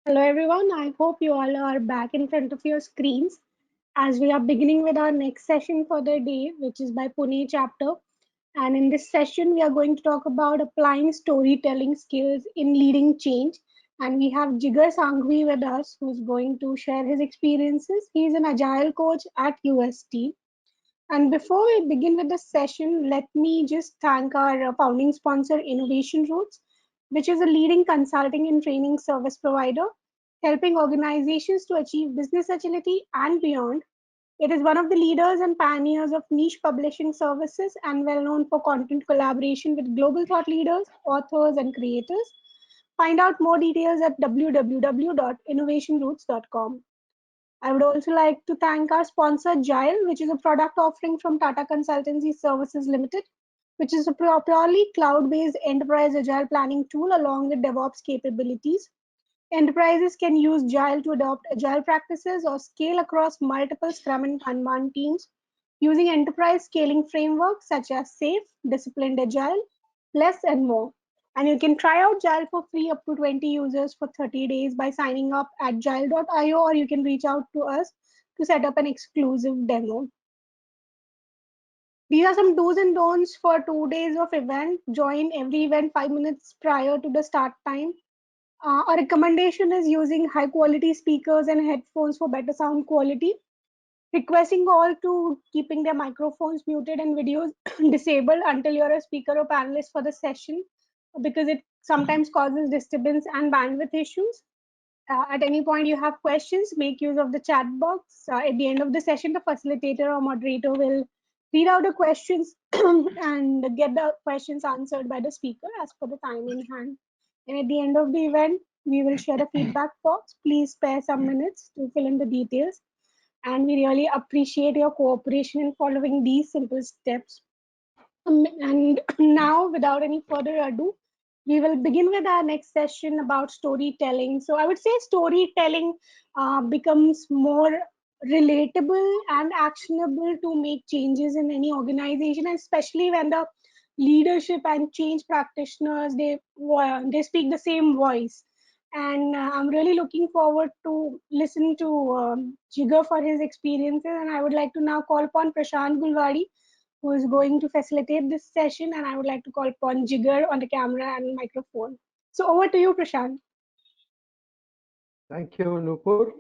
Hello everyone, I hope you all are back in front of your screens as we are beginning with our next session for the day, which is by Pune chapter. And in this session, we are going to talk about applying storytelling skills in leading change. And we have Jigar Sanghvi with us, who's going to share his experiences. He's an agile coach at UST. And before we begin with the session, let me just thank our founding sponsor, Innovation Roots, which is a leading consulting and training service provider, helping organizations to achieve business agility and beyond. It is one of the leaders and pioneers of niche publishing services and well known for content collaboration with global thought leaders, authors, and creators. Find out more details at www.innovationroots.com. I would also like to thank our sponsor, Agile, which is a product offering from Tata Consultancy Services Limited, which is a purely cloud-based enterprise agile planning tool along with DevOps capabilities. Enterprises can use Agile to adopt agile practices or scale across multiple Scrum and Kanban teams using enterprise scaling frameworks such as SAFe, Disciplined Agile, Less, and more. And you can try out Agile for free up to 20 users for 30 days by signing up at agile.io, or you can reach out to us to set up an exclusive demo. These are some do's and don'ts for 2 days of event. Join every event 5 minutes prior to the start time. A recommendation is using high quality speakers and headphones for better sound quality. Requesting all to keeping their microphones muted and videos disabled until you're a speaker or panelist for the session because it sometimes causes disturbance and bandwidth issues. At any point you have questions, make use of the chat box. At the end of the session, the facilitator or moderator will read out the questions and get the questions answered by the speaker as per the time in hand. And at the end of the event, we will share a feedback box. Please spare some minutes to fill in the details. And we really appreciate your cooperation in following these simple steps. And now, without any further ado, we will begin with our next session about storytelling. So, I would say storytelling becomes more relatable and actionable to make changes in any organization, and especially when the leadership and change practitioners they speak the same voice. And I'm really looking forward to listen to Jigar for his experiences. And I would like to now call upon Prashant Gulwadi, who is going to facilitate this session, and I would like to call upon Jigar on the camera and microphone. So over to you, Prashant. Thank you, Nupur.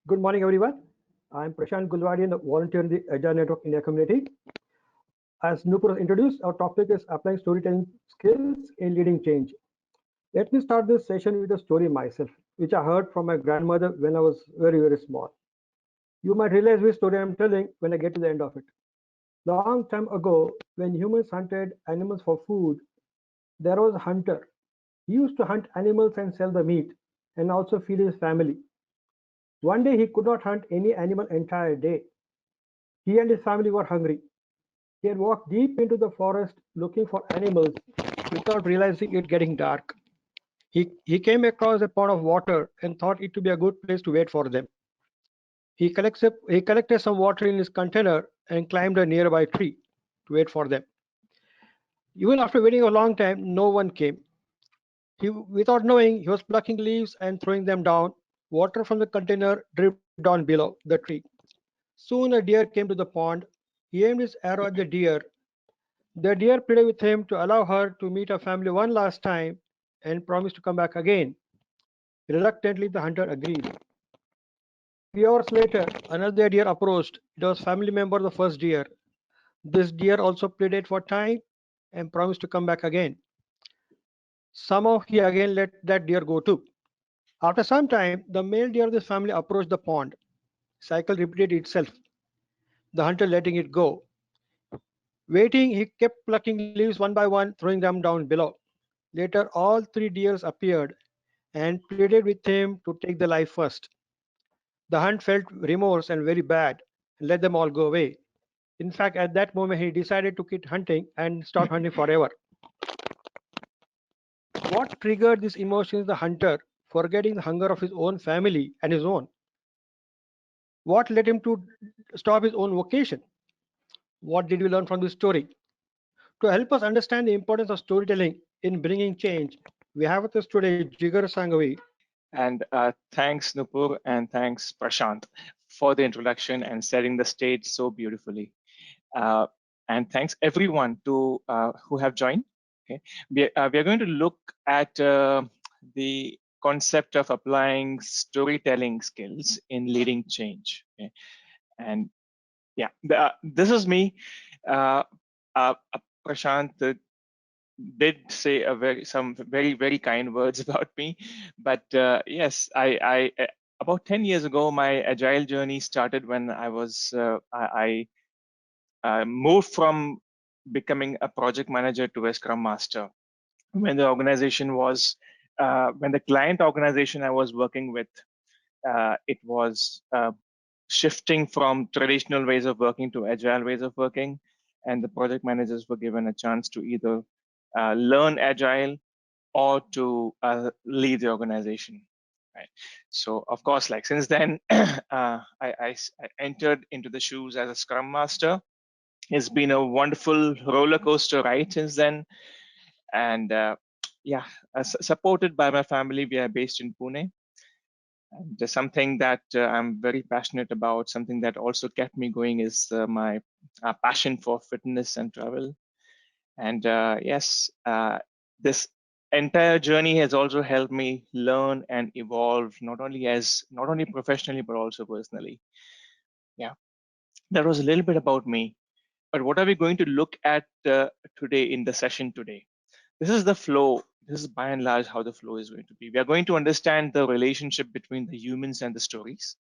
Good morning, everyone. I'm Prashant Gulwadi, a volunteer in the Agile Network India community. As Nupur introduced, our topic is applying storytelling skills in leading change. Let me start this session with a story myself, which I heard from my grandmother when I was very small. You might realize which story I'm telling when I get to the end of it. Long time ago, when humans hunted animals for food, there was a hunter. He used to hunt animals and sell the meat, and also feed his family. One day he could not hunt any animal entire day. He and his family were hungry. He had walked deep into the forest looking for animals without realizing it getting dark. He came across a pond of water and thought it to be a good place to wait for them. He collected some water in his container and climbed a nearby tree to wait for them. Even after waiting a long time, no one came. Without knowing, he was plucking leaves and throwing them down. Water from the container dripped down below the tree. Soon a deer came to the pond. He aimed his arrow at the deer. The deer pleaded with him to allow her to meet her family one last time and promised to come back again. Reluctantly, the hunter agreed. Few hours later, another deer approached. It was family member of the first deer. This deer also pleaded for time and promised to come back again. Somehow he again let that deer go too. After some time, the male deer of this family approached the pond. Cycle repeated itself, the hunter letting it go. Waiting, he kept plucking leaves one by one, throwing them down below. Later, all three deers appeared and pleaded with him to take the life first. The hunt felt remorse and very bad and let them all go away. In fact, at that moment, he decided to quit hunting and stop hunting forever. What triggered this emotion is the hunter forgetting the hunger of his own family and his own. What led him to stop his own vocation? What did we learn from this story? To help us understand the importance of storytelling in bringing change, we have with us today Jigar Sanghavi. And thanks, Nupur, and thanks, Prashant, for the introduction and setting the stage so beautifully. Uh, and thanks everyone to who have joined. Okay, we are going to look at the concept of applying storytelling skills in leading change. Okay? And yeah, this is me. Uh, Prashant did say some very kind words about me, but yes, about 10 years ago, my agile journey started when I moved from becoming a project manager to a scrum master. When the organization was when the client organization I was working with, it was shifting from traditional ways of working to agile ways of working, and the project managers were given a chance to either learn agile or to lead the organization. Right. So of course, like since then, I entered into the shoes as a scrum master. It's been a wonderful roller coaster ride since then, and yeah, supported by my family. We are based in Pune, and something that I'm very passionate about. Something that also kept me going is my passion for fitness and travel. And yes, this entire journey has also helped me learn and evolve, not only professionally but also personally. Yeah, that was a little bit about me. But what are we going to look at today in the session today? This is the flow. This is by and large how the flow is going to be. We are going to understand the relationship between the humans and the stories.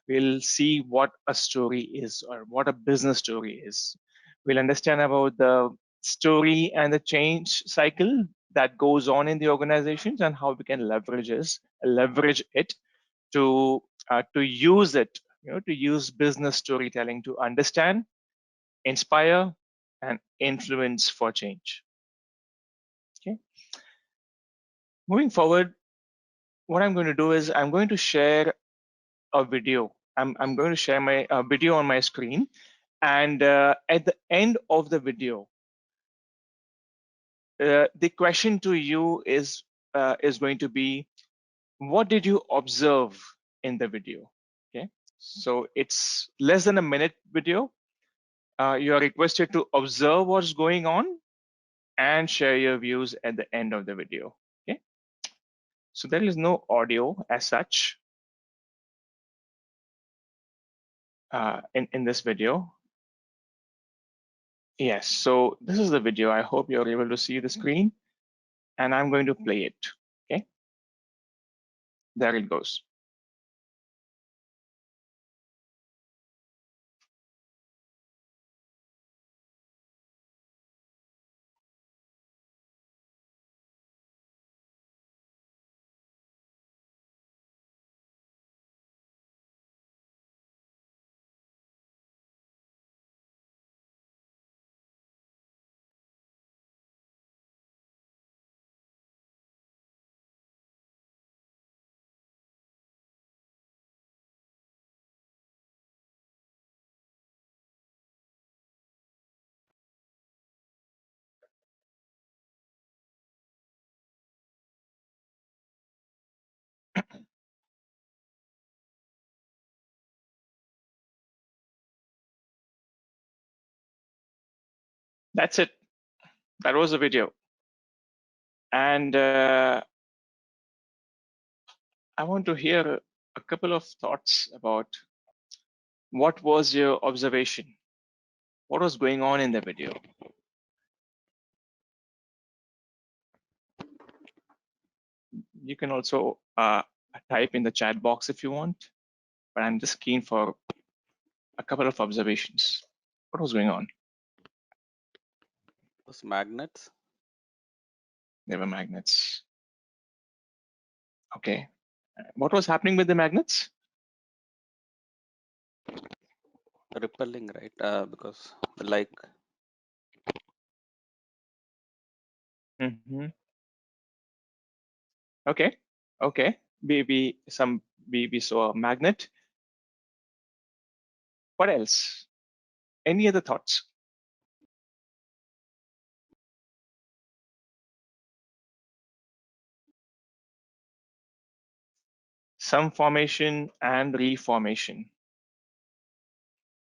We'll see what a story is or what a business story is. We'll understand about the story and the change cycle that goes on in the organizations and how we can leverage it to use it, to use business storytelling to understand, inspire, and influence for change. Okay. Moving forward, what I'm going to do is I'm going to share a video. I'm going to share my video on my screen. And at the end of the video, the question to you is going to be, what did you observe in the video? Okay. So it's less than a minute video. You are requested to observe what's going on and share your views at the end of the video. Okay. So there is no audio as such in this video. Yes, so this is the video. I hope you're able to see the screen, and I'm going to play it. Okay, there it goes. That's it. That was the video. And I want to hear a couple of thoughts about what was your observation? What was going on in the video? You can also type in the chat box if you want, but I'm just keen for a couple of observations. What was going on? Those magnets. They were magnets. Okay. What was happening with the magnets? Repelling, right? Because like Mm-hmm. Okay. Okay. We saw a magnet. What else? Any other thoughts? some formation and reformation.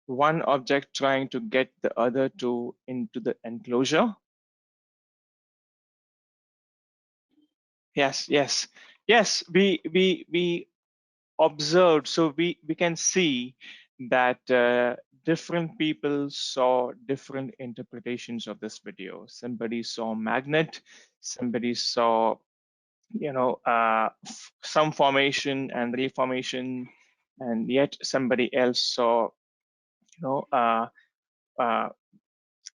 One object trying to get the other two into the enclosure. Yes, yes, yes. We observed, so we can see that different people saw different interpretations of this video. Somebody saw magnet, somebody saw some formation and reformation, and yet somebody else saw uh,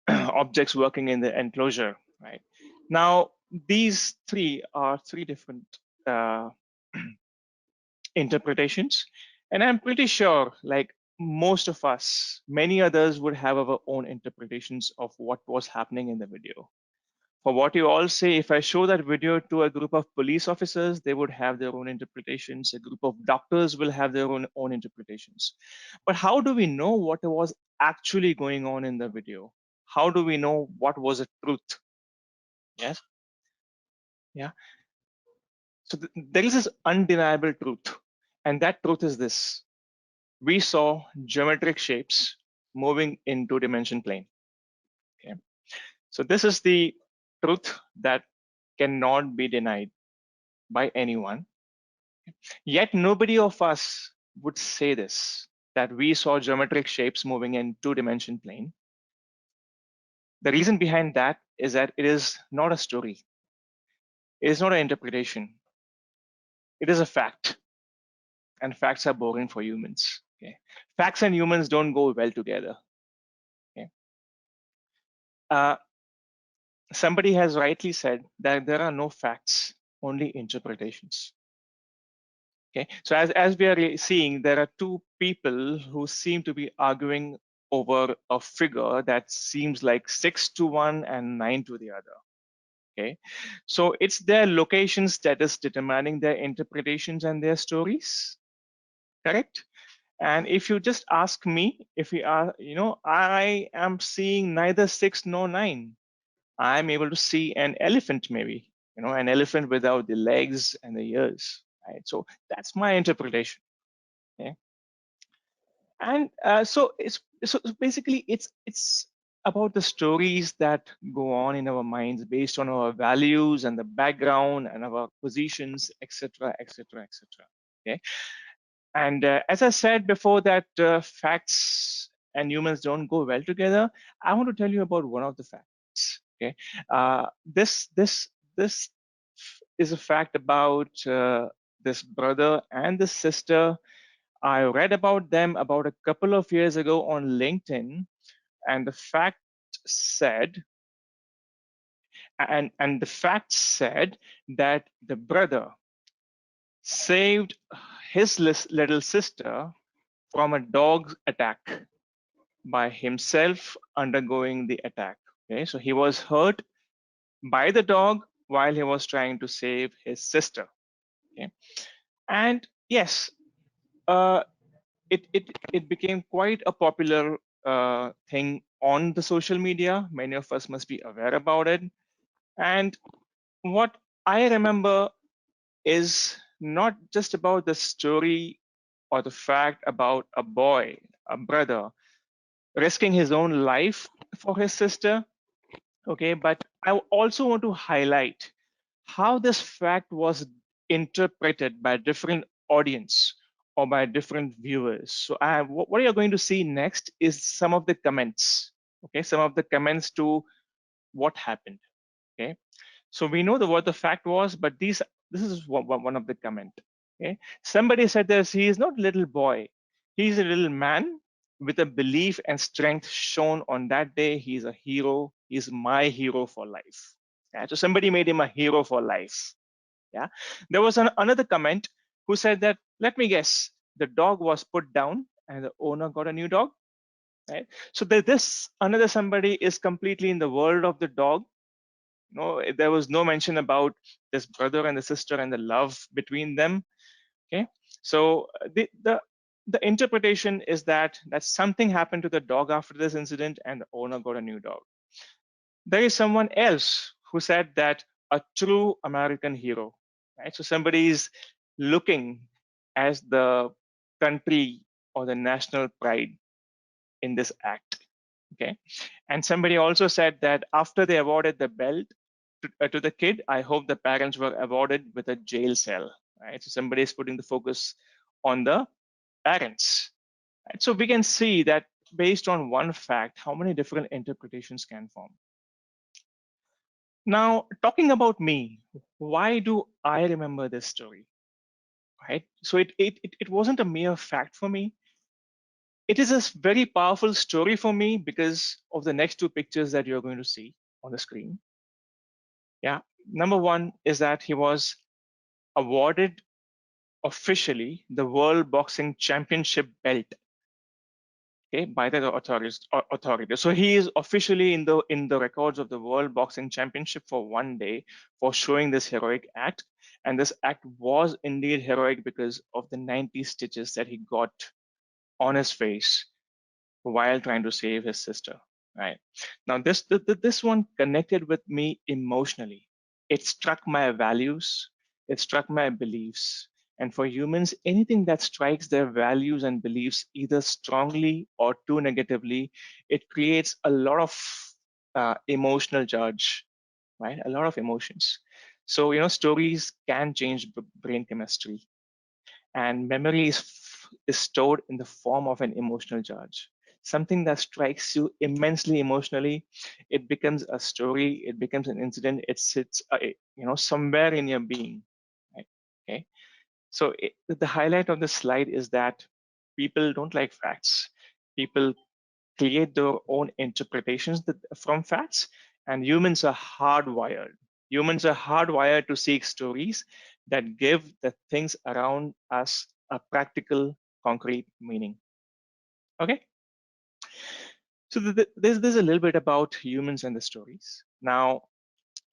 objects working in the enclosure. Right now, these three are three different uh, interpretations, and I'm pretty sure, like most of us, many others would have our own interpretations of what was happening in the video. For what you all say, if I show that video to a group of police officers, they would have their own interpretations. A group of doctors will have their own interpretations. But how do we know what was actually going on in the video? How do we know what was the truth? Yes. Yeah. So there is this undeniable truth, and that truth is this: we saw geometric shapes moving in two-dimension plane. Okay. So this is the truth that cannot be denied by anyone. Yet nobody of us would say this, that we saw geometric shapes moving in two-dimension plane. The reason behind that is that it is not a story. It is not an interpretation. It is a fact. And facts are boring for humans. Okay. Facts and humans don't go well together. Okay. Somebody has rightly said that there are no facts, only interpretations. Okay, so as we are seeing, there are two people who seem to be arguing over a figure that seems like 6 to one and 9 to the other. Okay, so it's their locations that is determining their interpretations and their stories, correct? And if you just ask me, if we are, I am seeing neither 6 nor 9. I'm able to see an elephant, maybe, an elephant without the legs and the ears, right? So that's my interpretation. Okay? And so basically it's about the stories that go on in our minds based on our values and the background and our positions, etc., etc., etc. Okay. And as I said before, that facts and humans don't go well together, I want to tell you about one of the facts. Okay, this is a fact about this brother and this sister. I read about them about a couple of years ago on LinkedIn, and the fact said, the fact said that the brother saved his little sister from a dog attack by himself undergoing the attack. Okay, so he was hurt by the dog while he was trying to save his sister. Okay, and yes, uh, it became quite a popular thing on the social media. Many of us must be aware about it. And what I remember is not just about the story or the fact about a boy, a brother, risking his own life for his sister. Okay, but I also want to highlight how this fact was interpreted by different audience or by different viewers. So what you're going to see next is some of the comments. Okay, some of the comments to what happened. Okay, so we know what the fact was, but this is one of the comment. Okay, somebody said this: he is not a little boy, he's a little man with a belief and strength shown on that day. He's a hero. He's my hero for life. Yeah, so somebody made him a hero for life. Yeah, there was another comment who said that, let me guess, the dog was put down and the owner got a new dog. Right. So this another somebody is completely in the world of the dog. No, there was no mention about this brother and the sister and the love between them. Okay, so the interpretation is that something happened to the dog after this incident and the owner got a new dog. There is someone else who said that a true American hero, right? So somebody is looking as the country or the national pride in this act. Okay. And somebody also said that after they awarded the belt to the kid, I hope the parents were awarded with a jail cell. Right. So somebody is putting the focus on the parents. Right? So we can see that based on one fact, how many different interpretations can form. Now, talking about me, why do I remember this story? Right. So it wasn't a mere fact for me. It is a very powerful story for me because of the next two pictures that you're going to see on the screen. Yeah. Number one is that he was awarded officially the World Boxing Championship belt, okay, by the authority. So he is officially in the records of the World Boxing Championship for one day for showing this heroic act. And this act was indeed heroic because of the 90 stitches that he got on his face while trying to save his sister. Right now, this one connected with me emotionally. It struck my values. It struck my beliefs. And for humans, anything that strikes their values and beliefs either strongly or too negatively, it creates a lot of emotional charge, right? A lot of emotions. So, stories can change brain chemistry, and memory is stored in the form of an emotional charge. Something that strikes you immensely emotionally, it becomes a story, it becomes an incident, it sits somewhere in your being, right? Okay. So the highlight of the slide is that people don't like facts. People create their own interpretations from facts, and humans are hardwired. Humans are hardwired to seek stories that give the things around us a practical, concrete meaning. Okay, so there's a little bit about humans and the stories. Now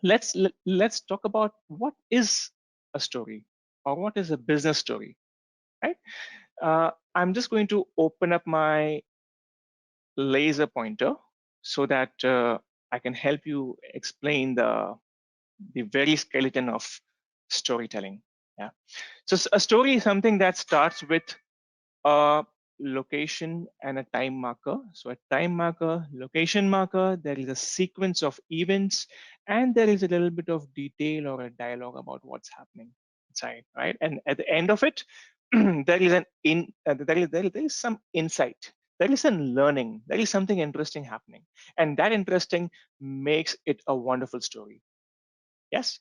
let's talk about what is a story or what is a business story, right? I'm just going to open up my laser pointer so that I can help you explain the very skeleton of storytelling. Yeah. So a story is something that starts with a location and a time marker. So a time marker, location marker, there is a sequence of events, and there is a little bit of detail or a dialogue about what's happening inside, right? And at the end of it, there is some insight. There is some learning. There is something interesting happening, and that interesting makes it a wonderful story. Yes,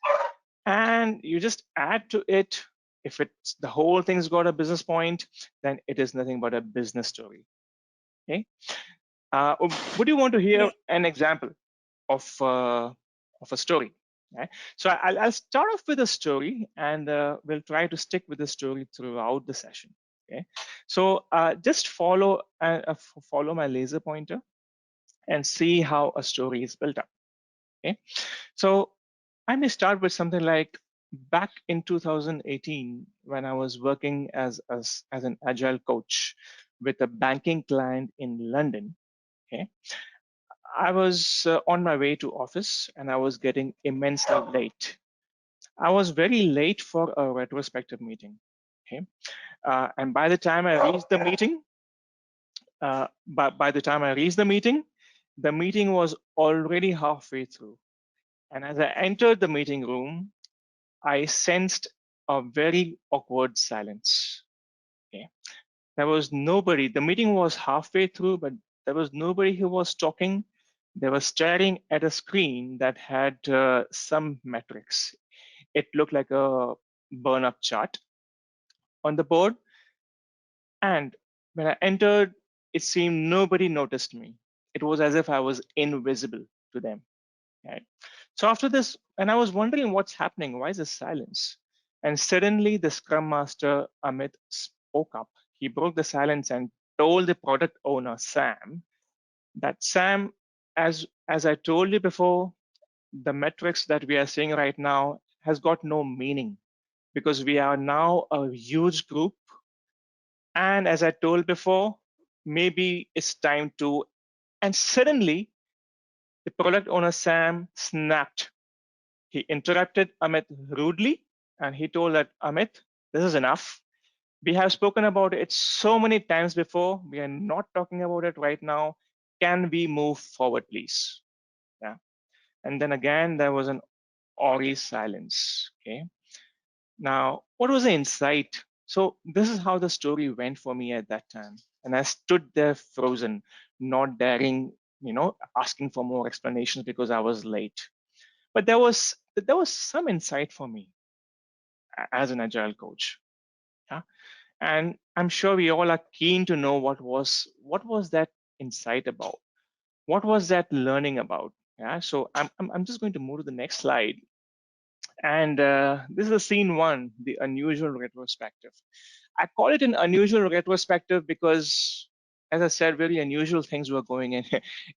and you just add to it. If it's the whole thing's got a business point, then it is nothing but a business story. Okay. Would you want to hear an example of a story? Okay. So I'll start off with a story, and we'll try to stick with the story throughout the session. Okay. So just follow my laser pointer and see how a story is built up. Okay. So I may start with something like back in 2018 when I was working as an agile coach with a banking client in London. Okay, I was on my way to office and I was getting immensely late. I was very late for a retrospective meeting. Okay, and by the time I reached the meeting, the meeting was already halfway through. And as I entered the meeting room, I sensed a very awkward silence. Okay. There was nobody. The meeting was halfway through, but there was nobody who was talking. They were staring at a screen that had some metrics. It looked like a burn up chart on the board. And when I entered, it seemed nobody noticed me. It was as if I was invisible to them. Right? So after this, and I was wondering what's happening. Why is this silence? And suddenly the Scrum Master Amit spoke up. He broke the silence and told the product owner Sam that Sam, as I told you before, the metrics that we are seeing right now has got no meaning because we are now a huge group. And as I told before, maybe it's time to. And suddenly the product owner Sam snapped. He interrupted Amit rudely and he told that Amit, this is enough. We have spoken about it so many times before. We are not talking about it right now. Can we move forward, please? Yeah. And then again, there was an Ori silence. Okay. Now, what was the insight? So this is how the story went for me at that time. And I stood there frozen, not daring, asking for more explanations because I was late. But there was some insight for me as an agile coach. Yeah. And I'm sure we all are keen to know what was that insight about? What was that learning about? Yeah. So I'm just going to move to the next slide. And this is a scene one, the unusual retrospective. I call it an unusual retrospective because, as I said, very unusual things were going in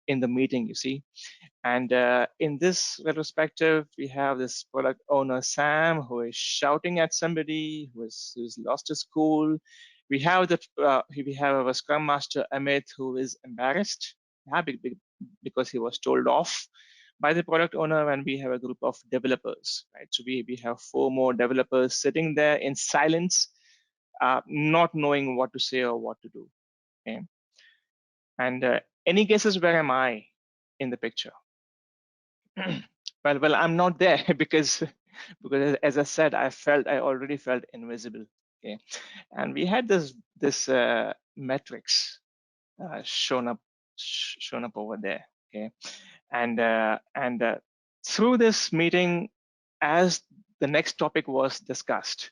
in the meeting, you see. And in this retrospective, we have this product owner, Sam, who is shouting at somebody who's lost his cool. We have our Scrum Master, Amit, who is embarrassed, yeah, because he was told off by the product owner, and we have a group of developers, right? So we have four more developers sitting there in silence, not knowing what to say or what to do. Okay? And any guesses where am I in the picture? Well, I'm not there because as I said, I already felt invisible. Okay, and we had this metrics shown up over there. Okay, and through this meeting, as the next topic was discussed,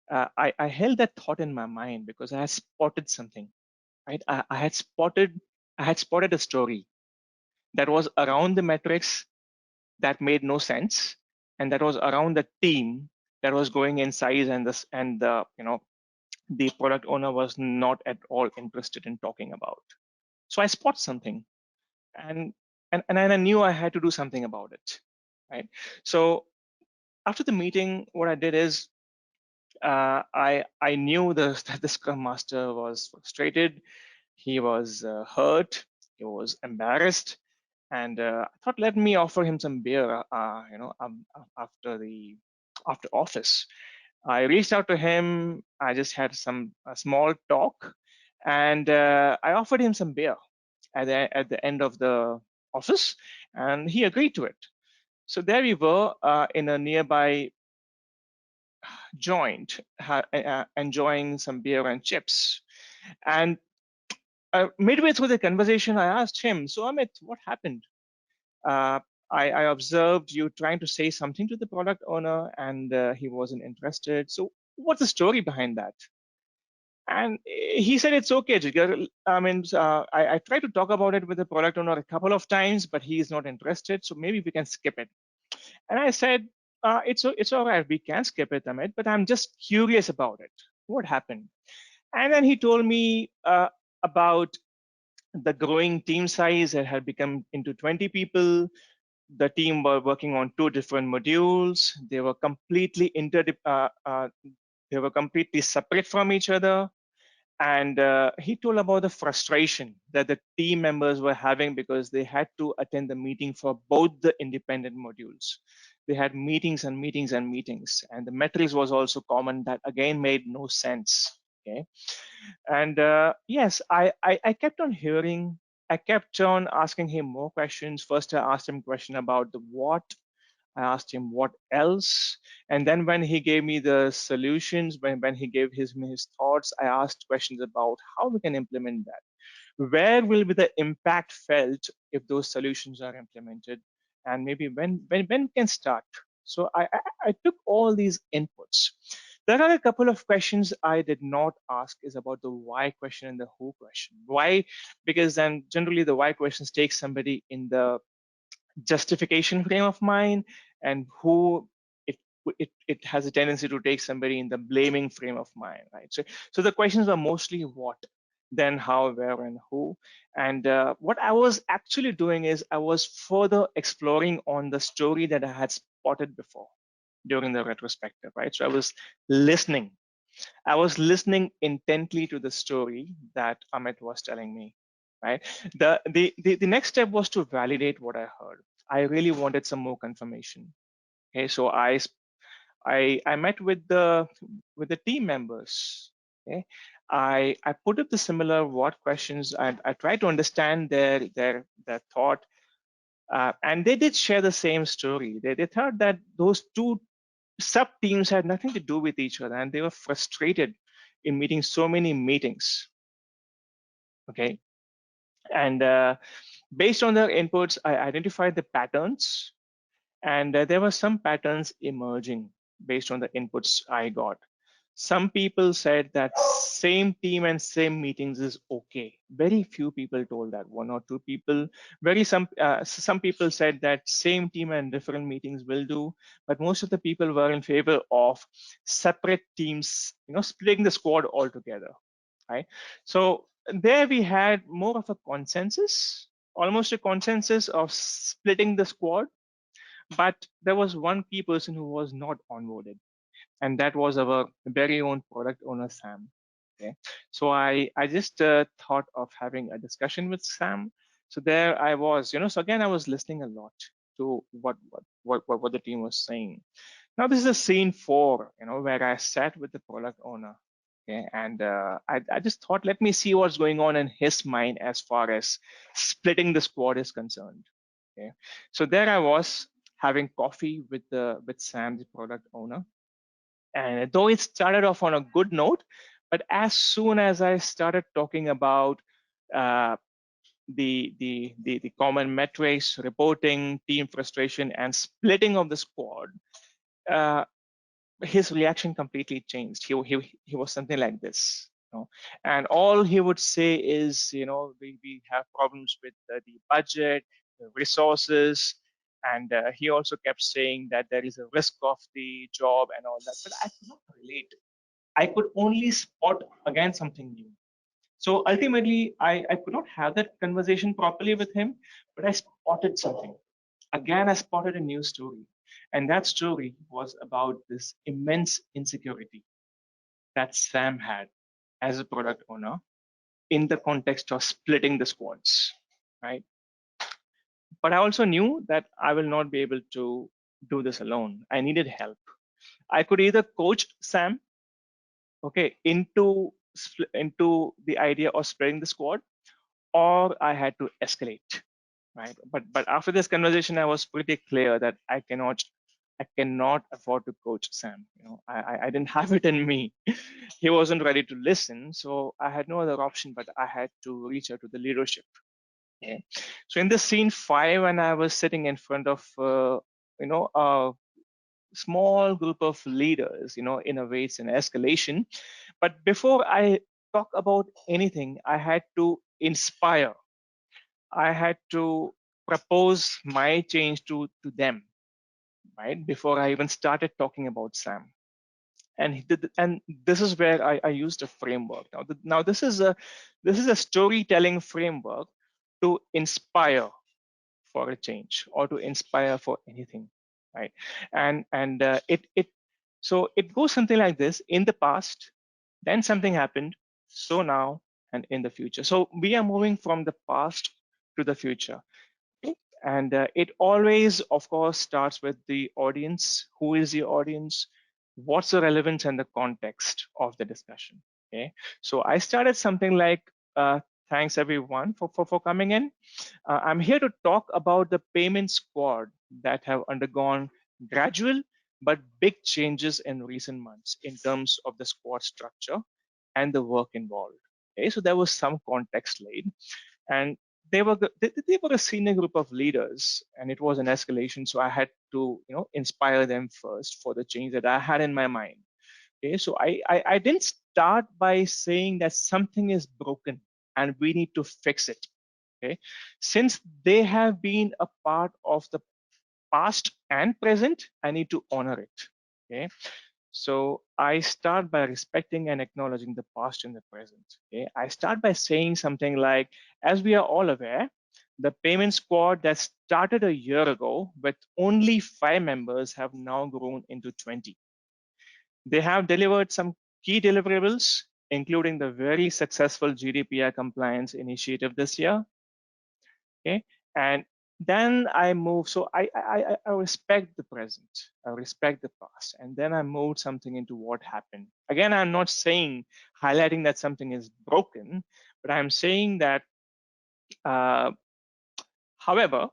I held that thought in my mind because I had spotted something. Right, I had spotted a story that was around the metrics that made no sense, and that was around the team that was going in size, and the product owner was not at all interested in talking about. So I spot something, and and I knew I had to do something about it, right? So after the meeting, what I did is I knew that the Scrum Master was frustrated, he was hurt, he was embarrassed, and I thought, let me offer him some beer. After office, I reached out to him. I just had some a small talk, and I offered him some beer at the end of the office, and he agreed to it. So there we were in a nearby joint, enjoying some beer and chips. And midway through the conversation, I asked him, "So Amit, what happened? Uh, I observed you trying to say something to the product owner, and he wasn't interested. So what's the story behind that?" And he said, "It's okay, Jigar. I mean, I tried to talk about it with the product owner a couple of times, but he is not interested. So maybe we can skip it." And I said, it's all right. We can skip it, Amit, but I'm just curious about it. What happened?" And then he told me about the growing team size. It had become into 20 people. The team were working on two different modules. They were completely separate from each other. And he told about the frustration that the team members were having because they had to attend the meeting for both the independent modules. They had meetings and meetings and meetings, and the metrics was also common that again made no sense. Okay, and yes, I kept on hearing. I kept on asking him more questions. First, I asked him a question about the what. I asked him what else. And then when he gave me the solutions, when he gave his thoughts, I asked questions about how we can implement that. Where will be the impact felt if those solutions are implemented? And maybe when we can start. So I took all these inputs. There are a couple of questions I did not ask is about the why question and the who question. Why? Because then generally the why questions take somebody in the justification frame of mind, and who it has a tendency to take somebody in the blaming frame of mind, right? So the questions are mostly what, then how, where, and who. And what I was actually doing is I was further exploring on the story that I had spotted before during the retrospective, right? So I was listening intently to the story that Amit was telling me, right? The next step was to validate what I heard. I really wanted some more confirmation. Okay, so I met with the team members. Okay, I put up the similar what questions. I tried to understand their thought, and they did share the same story. They thought that those two sub teams had nothing to do with each other, and they were frustrated in meeting so many meetings. Okay, and based on their inputs, I identified the patterns, and there were some patterns emerging based on the inputs I got. Some people said that same team and same meetings is okay. Very few people told that. One or two people. Some people said that same team and different meetings will do, but most of the people were in favor of separate teams. Splitting the squad altogether. Right. So there we had more of a consensus, almost a consensus of splitting the squad, but there was one key person who was not onboarded, and that was our very own product owner, Sam. Okay, so I just thought of having a discussion with Sam. So there I was, so again I was listening a lot to what the team was saying. Now this is a scene 4, where I sat with the product owner. Okay, and I just thought, let me see what's going on in his mind as far as splitting the squad is concerned. Okay, so there I was having coffee with Sam, the product owner, and though it started off on a good note, but as soon as I started talking about uh, the common metrics, reporting, team frustration, and splitting of the squad, uh, his reaction completely changed. He was something like this. And all he would say is, we have problems with the budget, the resources, and he also kept saying that there is a risk of the job and all that. But I could not relate. I could only spot again something new. So ultimately, I could not have that conversation properly with him, but I spotted something. Again, I spotted a new story. And that story was about this immense insecurity that Sam had as a product owner in the context of splitting the squads, right? But I also knew that I will not be able to do this alone. I needed help. I could either coach Sam, okay, into the idea of splitting the squad, or I had to escalate, right? But after this conversation, I was pretty clear that I cannot afford to coach Sam. I didn't have it in me. He wasn't ready to listen, so I had no other option, but I had to reach out to the leadership. Okay. So in this scene 5, when I was sitting in front of a small group of leaders, in a way it's an escalation. But before I talk about anything, I had to inspire. I had to propose my change to them, right? Before I even started talking about Sam. And this is where I used a framework. Now this is a storytelling framework to inspire for a change or to inspire for anything, right? And it so it goes something like this: in the past, then something happened, so now, and in the future. So we are moving from the past to the future. Okay? And it always, of course, starts with the audience. Who is the audience? What's the relevance and the context of the discussion? Okay. So I started something like, thanks everyone for coming in. I'm here to talk about the payment squad that have undergone gradual but big changes in recent months in terms of the squad structure and the work involved. Okay, so there was some context laid, and they were a senior group of leaders, and it was an escalation. So I had to inspire them first for the change that I had in my mind. Okay, so I didn't start by saying that something is broken and we need to fix it. Okay, since they have been a part of the past and present, I need to honor it. Okay, so I start by respecting and acknowledging the past and the present. Okay, I start by saying something like, as we are all aware, the payment squad that started a year ago with only 5 members have now grown into 20. They have delivered some key deliverables, including the very successful GDPR compliance initiative this year. Okay, and Then I moved. So I respect the present, I respect the past, and then I moved something into what happened. Again, I'm not saying highlighting that something is broken, but I'm saying that, uh, however,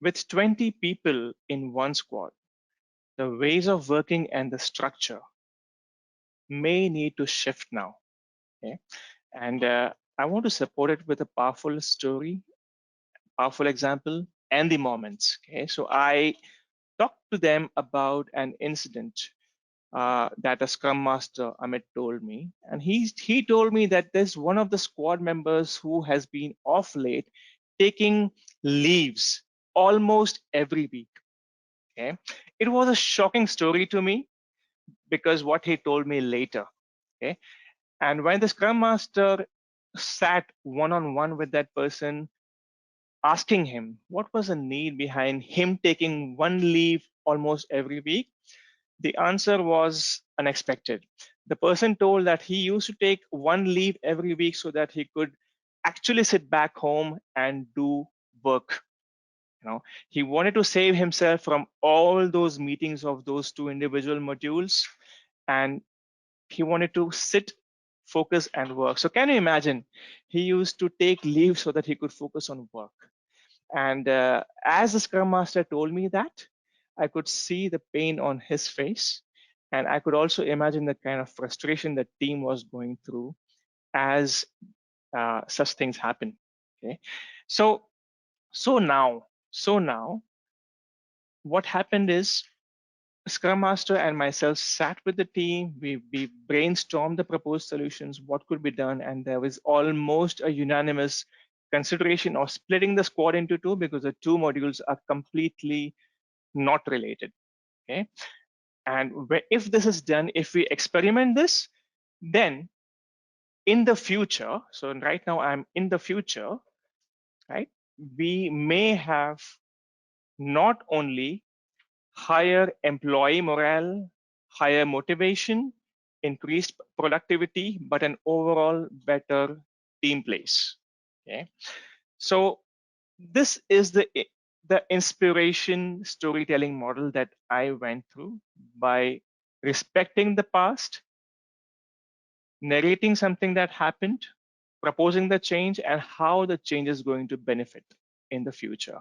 with 20 people in one squad, the ways of working and the structure may need to shift now. Okay, and I want to support it with a powerful story, powerful example, and the moments. Okay, so I talked to them about an incident that a Scrum Master Amit told me, and he told me that there's one of the squad members who has been off late, taking leaves almost every week. Okay, it was a shocking story to me because what he told me later. Okay, and when the Scrum Master sat one on one with that person, asking him what was the need behind him taking one leave almost every week, the answer was unexpected. The person told that he used to take one leave every week so that he could actually sit back home and do work. You know, he wanted to save himself from all those meetings of those two individual modules, and he wanted to sit, focus, and work. So can you imagine? He used to take leave so that he could focus on work. And as the Scrum Master told me that, I could see the pain on his face. And I could also imagine the kind of frustration the team was going through as such things happen. Okay. So, so now, what happened is Scrum Master and myself sat with the team. We brainstormed the proposed solutions, what could be done, and there was almost a unanimous consideration of splitting the squad into two because the two modules are completely not related. Okay, and if this is done, if we experiment this, then in the future, so right now I'm in the future, right? We may have not only higher employee morale, higher motivation, increased productivity, but an overall better team place. Okay, so this is the inspiration storytelling model that I went through by respecting the past, narrating something that happened, proposing the change, and how the change is going to benefit in the future.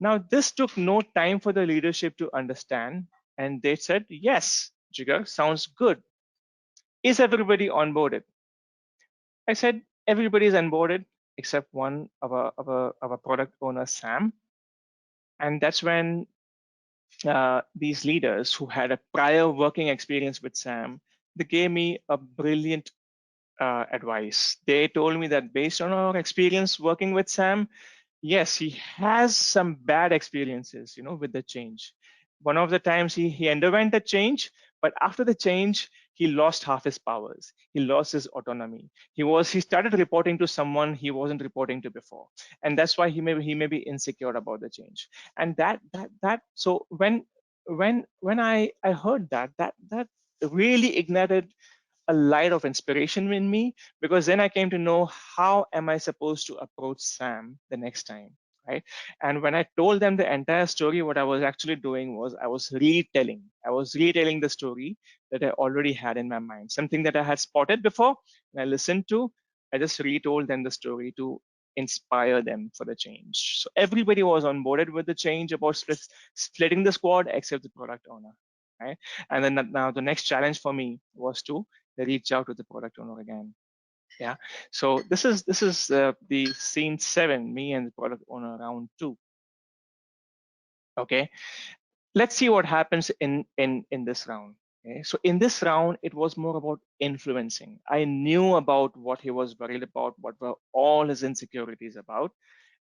Now, this took no time for the leadership to understand, and they said, yes, Jigar, sounds good. Is everybody onboarded? I said, everybody is onboarded except one of our product owner, Sam. And that's when these leaders who had a prior working experience with Sam, they gave me a brilliant advice. They told me that based on our experience working with Sam, yes, he has some bad experiences, with the change. One of the times he underwent the change, but after the change, he lost half his powers. He lost his autonomy. He started reporting to someone he wasn't reporting to before, and that's why he may be insecure about the change. And that so when I heard that really ignited a light of inspiration in me, because then I came to know how am I supposed to approach Sam the next time, right? And when I told them the entire story, what I was actually doing was I was retelling the story that I already had in my mind, something that I had spotted before and I listened to. I just retold them the story to inspire them for the change. So everybody was onboarded with the change about splitting the squad except the product owner, right? And then now the next challenge for me was to reach out to the product owner again. Yeah. So this is the scene 7, me and the product owner round 2. Okay. Let's see what happens in this round. Okay. So in this round, it was more about influencing. I knew about what he was worried about, what were all his insecurities about,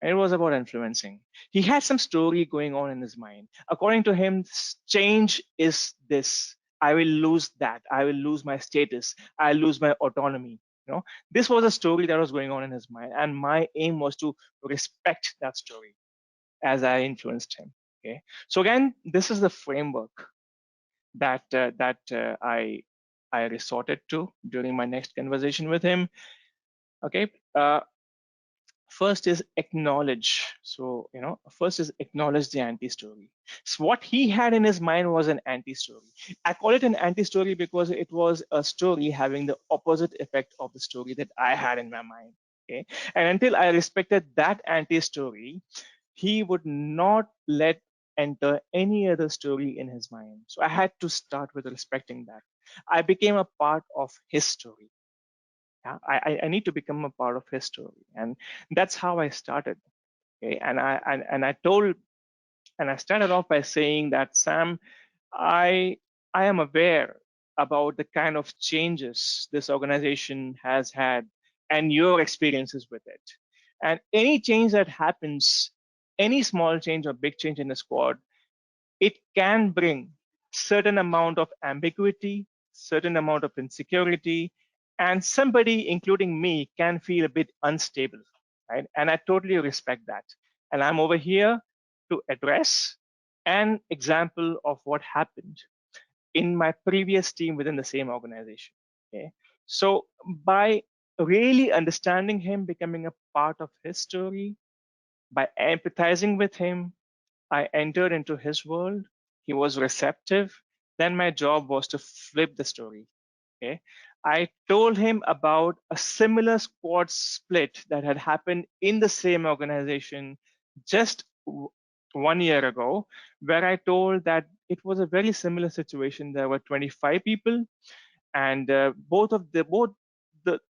and it was about influencing. He had some story going on in his mind. According to him, change is this. I will lose that. I will lose my status. I lose my autonomy. This was a story that was going on in his mind, and my aim was to respect that story as I influenced him. Okay. So again, this is the framework that I resorted to during my next conversation with him. Okay. First is acknowledge. So, first is acknowledge the anti-story. So what he had in his mind was an anti-story. I call it an anti-story because it was a story having the opposite effect of the story that I had in my mind. Okay. And until I respected that anti-story, he would not let enter any other story in his mind. So I had to start with respecting that. I became a part of his story. Yeah, I need to become a part of his story, and that's how I started. Okay, and I started off by saying that, Sam, I I am aware about the kind of changes this organization has had and your experiences with it. And any change that happens, any small change or big change in the squad, it can bring certain amount of ambiguity, certain amount of insecurity, and somebody, including me, can feel a bit unstable, right? And I totally respect that. And I'm over here to address an example of what happened in my previous team within the same organization. Okay. So by really understanding him, becoming a part of his story, by empathizing with him, I entered into his world. He was receptive. Then my job was to flip the story. Okay. I told him about a similar squad split that had happened in the same organization just 1 year ago, where I told that it was a very similar situation. There were 25 people, and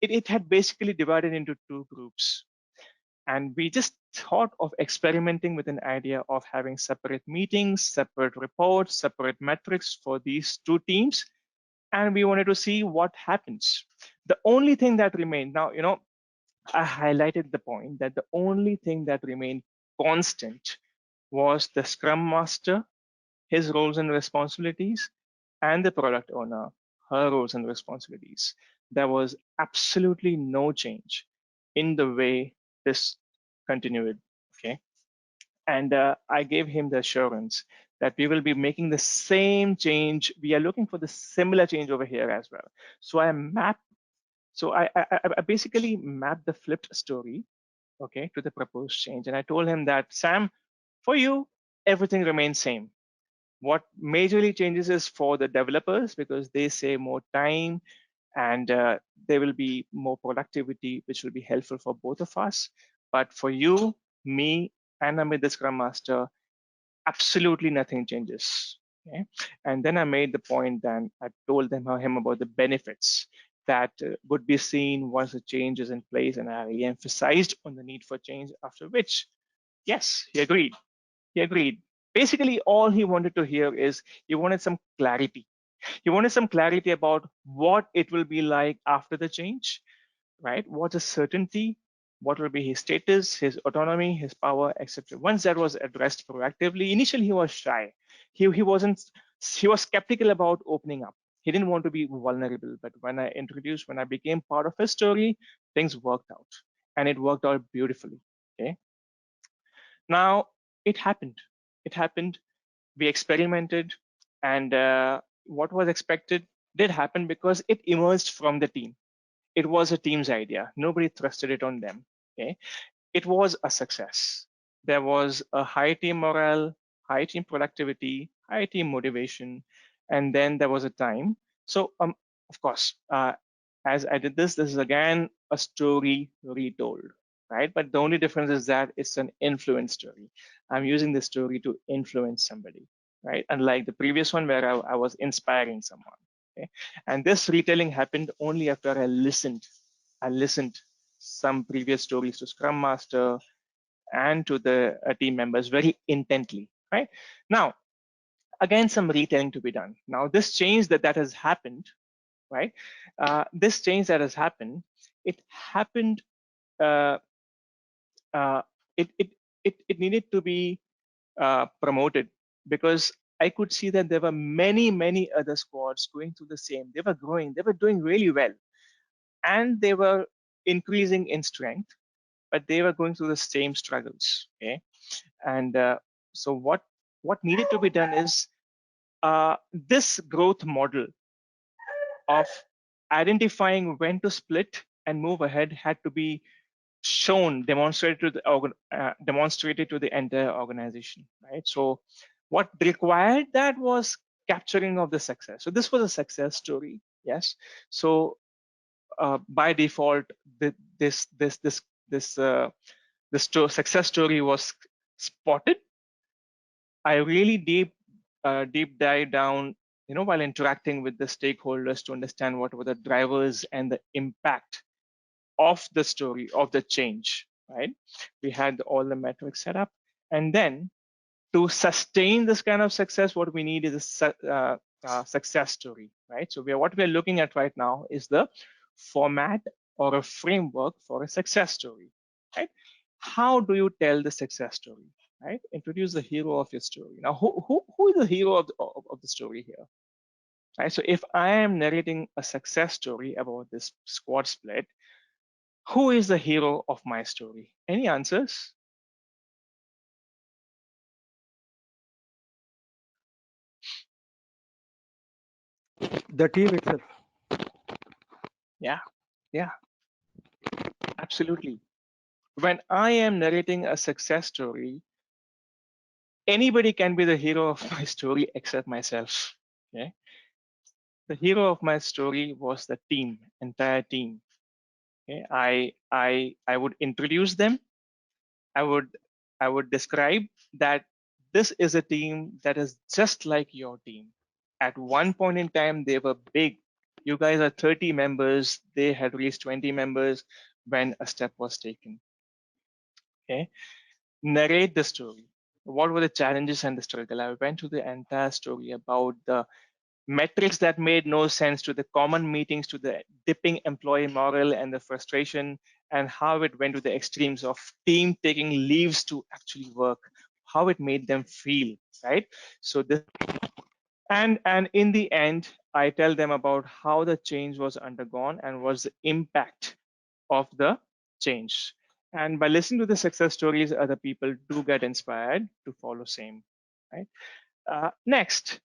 it had basically divided into two groups. And we just thought of experimenting with an idea of having separate meetings, separate reports, separate metrics for these two teams. And we wanted to see what happens. The only thing that remained now, I highlighted the point that the only thing that remained constant was the Scrum Master, his roles and responsibilities, and the product owner, her roles and responsibilities. There was absolutely no change in the way this continued. Okay. And I gave him the assurance that we will be making the same change. We are looking for the similar change over here as well. So I basically mapped the flipped story, okay, to the proposed change. And I told him that, Sam, for you, everything remains same. What majorly changes is for the developers because they save more time and there will be more productivity, which will be helpful for both of us. But for you, me, and Amit, the Scrum Master, absolutely nothing changes. Okay? And then I made the point that I told him about the benefits that would be seen once the change is in place, and I emphasized on the need for change. After which, yes, he agreed. He agreed. Basically, all he wanted to hear is he wanted some clarity. He wanted some clarity about what it will be like after the change, right? What is certainty? What will be his status, his autonomy, his power, etc. Once that was addressed proactively, initially he was shy. He wasn't. He was skeptical about opening up. He didn't want to be vulnerable. But when I became part of his story, things worked out, and it worked out beautifully. Okay. Now it happened. It happened. We experimented, and what was expected did happen because it emerged from the team. It was a team's idea. Nobody thrusted it on them. Okay. It was a success. There was a high team morale, high team productivity, high team motivation, and then there was a time. So, of course, as I did this is again a story retold, right? But the only difference is that it's an influence story. I'm using this story to influence somebody, right? Unlike the previous one where I was inspiring someone. Okay? And this retelling happened only after I listened some previous stories to Scrum Master and to the team members very intently, right? Now, again, some retelling to be done. Now, this change that has happened, right? This change that has happened, it happened, uh, uh, it needed to be promoted because I could see that there were many other squads going through the same. They were growing, they were doing really well, and they were increasing in strength, but they were going through the same struggles. Okay, and so what needed to be done is this growth model of identifying when to split and move ahead had to be demonstrated to demonstrated to the entire organization, right? So what required that was capturing of the success. So this was a success story, yes. So by default, th- this success story was spotted. I really deep dive down, while interacting with the stakeholders to understand what were the drivers and the impact of the story of the change. Right? We had all the metrics set up, and then to sustain this kind of success, what we need is a success story, right? So what we are looking at right now is the format or a framework for a success story, right? How do you tell the success story, right? Introduce the hero of your story. Now, who is the hero of the story here, right? So if I am narrating a success story about this squad split, who is the hero of my story? Any answers? The team itself. Yeah, yeah, absolutely. When I am narrating a success story, anybody can be the hero of my story except myself. Okay. The hero of my story was the team, entire team. Okay. I would introduce them. I would I would describe that this is a team that is just like your team. At one point in time, they were big. You guys are 30 members. They had reached 20 members when a step was taken. Okay. Narrate the story. What were the challenges and the struggle? I went through the entire story about the metrics that made no sense, to the common meetings, to the dipping employee morale and the frustration, and how it went to the extremes of team taking leaves to actually work, how it made them feel, right? So this, and in the end, I tell them about how the change was undergone and was the impact of the change. And by listening to the success stories, other people do get inspired to follow same. Right. Next.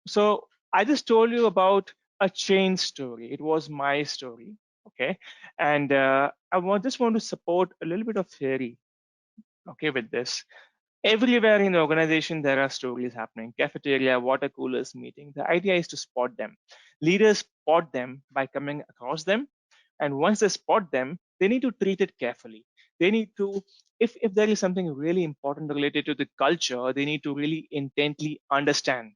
So I just told you about a change story. It was my story. Okay. And just want to support a little bit of theory. Okay, with this. Everywhere in the organization, there are stories happening. Cafeteria, water coolers, meeting. The idea is to spot them. Leaders spot them by coming across them, and once they spot them, they need to treat it carefully. They need to, if there is something really important related to the culture, they need to really intently understand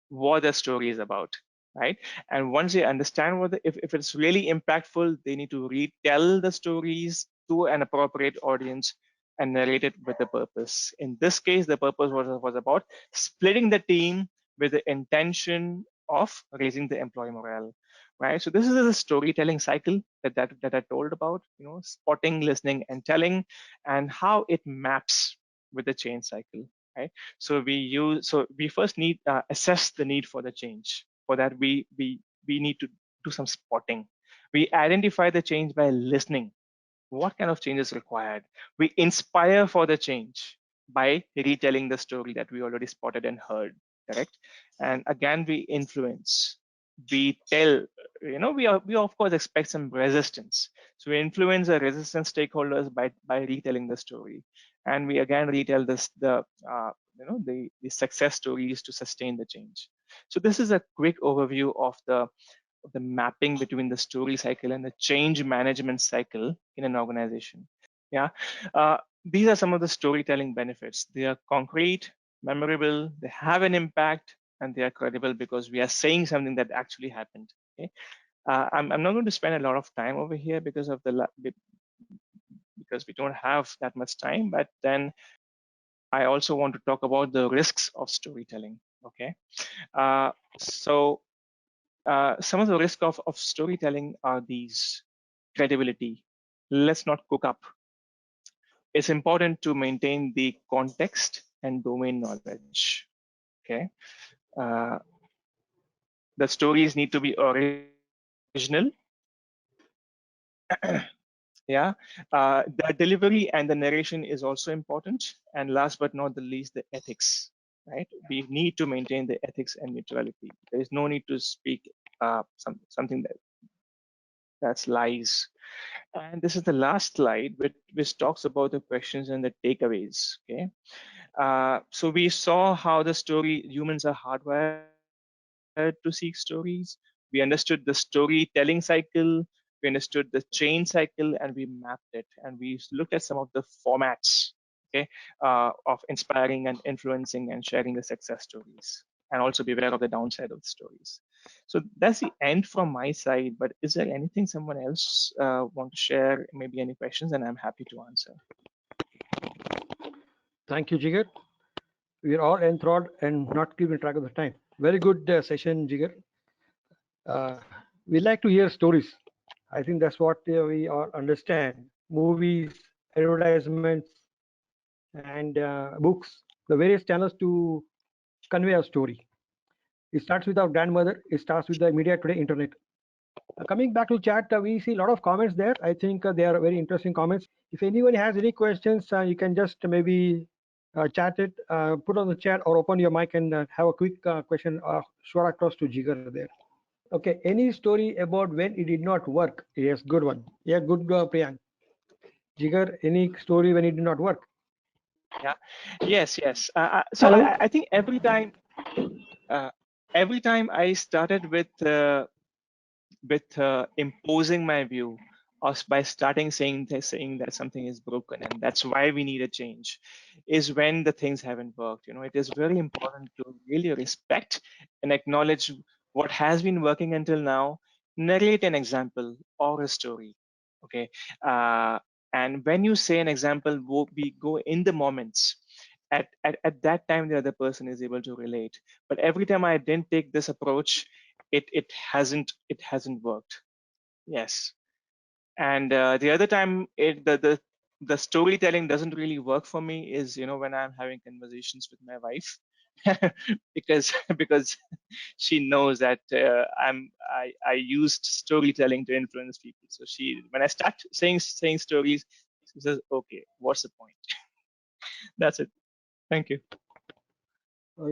what the story is about, right? And once they understand if it's really impactful, they need to retell the stories to an appropriate audience and narrate it with a purpose. In this case, the purpose was about splitting the team with the intention of raising the employee morale, right? So this is a storytelling cycle that I told about, spotting, listening, and telling, and how it maps with the change cycle, right? So we first need assess the need for the change. For that, we need to do some spotting. We identify the change by listening. What kind of change is required? We inspire for the change by retelling the story that we already spotted and heard, correct? And again, we influence. We tell, we of course expect some resistance. So we influence the resistant stakeholders by retelling the story, and we again retell the success stories to sustain the change. So this is a quick overview of the mapping between the story cycle and the change management cycle in an organization. Yeah, these are some of the storytelling benefits. They are concrete, memorable, they have an impact, and they are credible because we are saying something that actually happened. Okay, I'm not going to spend a lot of time over here because we don't have that much time. But then I also want to talk about the risks of storytelling. Okay, so some of the risk of storytelling are these: credibility. Let's not cook up. It's important to maintain the context and domain knowledge. Okay, uh, the stories need to be original. Yeah, the delivery and the narration is also important. And last but not the least, the ethics. Right, we need to maintain the ethics and neutrality. There is no need to speak something that That's lies. And this is the last slide, which talks about the questions and the takeaways. Okay. So we saw how the story humans are hardwired to seek stories. We understood the storytelling cycle. We understood the chain cycle, and we mapped it. And we looked at some of the formats, okay, of inspiring and influencing and sharing the success stories, and also be aware of the downside of the stories. So that's the end from my side. But is there anything someone else want to share? Maybe any questions, and I'm happy to answer. Thank you, Jigar. We're all enthralled and not keeping track of the time. Very good session, Jigar. We like to hear stories. I think that's what we all understand. Movies, advertisements, and books, the various channels to convey a story. It starts with our grandmother. It starts with the media today, internet. Coming back to chat, we see a lot of comments there. I think they are very interesting comments. If anyone has any questions, you can just maybe chat it, put on the chat, or open your mic and have a quick question shot across to Jigar there. Okay, any story about when it did not work? Yes, good one. Yeah, good, Priyank. Jigar, any story when it did not work? Yeah. Yes. Yes. So Hello. I think uh, every time I started with imposing my view, or by starting saying that something is broken and that's why we need a change, is when the things haven't worked. It is very important to really respect and acknowledge what has been working until now, narrate an example or a story. Okay. uh, and when you say an example, we go in the moments. At that time, the other person is able to relate. But every time I didn't take this approach, it hasn't worked. Yes. And the other time, the storytelling doesn't really work for me is, when I'm having conversations with my wife, because because she knows that I used storytelling to influence people. So when I start saying stories, she says, okay, what's the point? That's it. Thank you.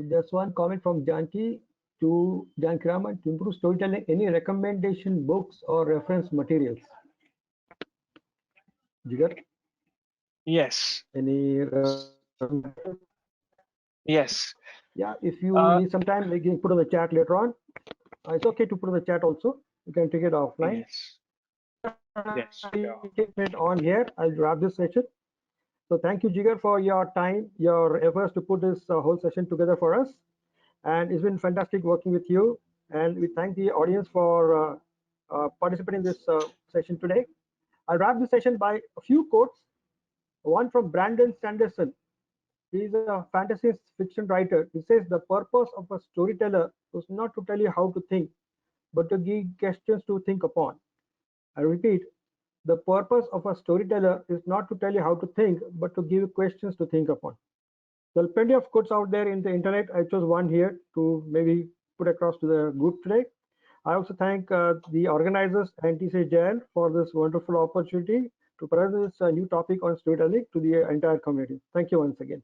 Just one comment from Janki to Janki Raman. To improve storytelling, any recommendation books or reference materials? Jigar, Yes. any Yes. yeah, if you uh need some time, we can put on the chat later on. It's okay to put on the chat also. You can take it offline. yes. I Yes, sure. keep it on here. I'll wrap this session. So thank you, Jigar, for your time, your efforts to put this whole session together for us. And it's been fantastic working with you. And we thank the audience for participating in this session today. I'll wrap this session by a few quotes. One from Brandon Sanderson. He is a fantasy fiction writer. He says the purpose of a storyteller is not to tell you how to think, but to give questions to think upon. I repeat, the purpose of a storyteller is not to tell you how to think, but to give you questions to think upon. There are plenty of quotes out there in the internet. I chose one here to maybe put across to the group today. I also thank the organizers and TCJL for this wonderful opportunity to present this new topic on storytelling to the entire community. Thank you once again.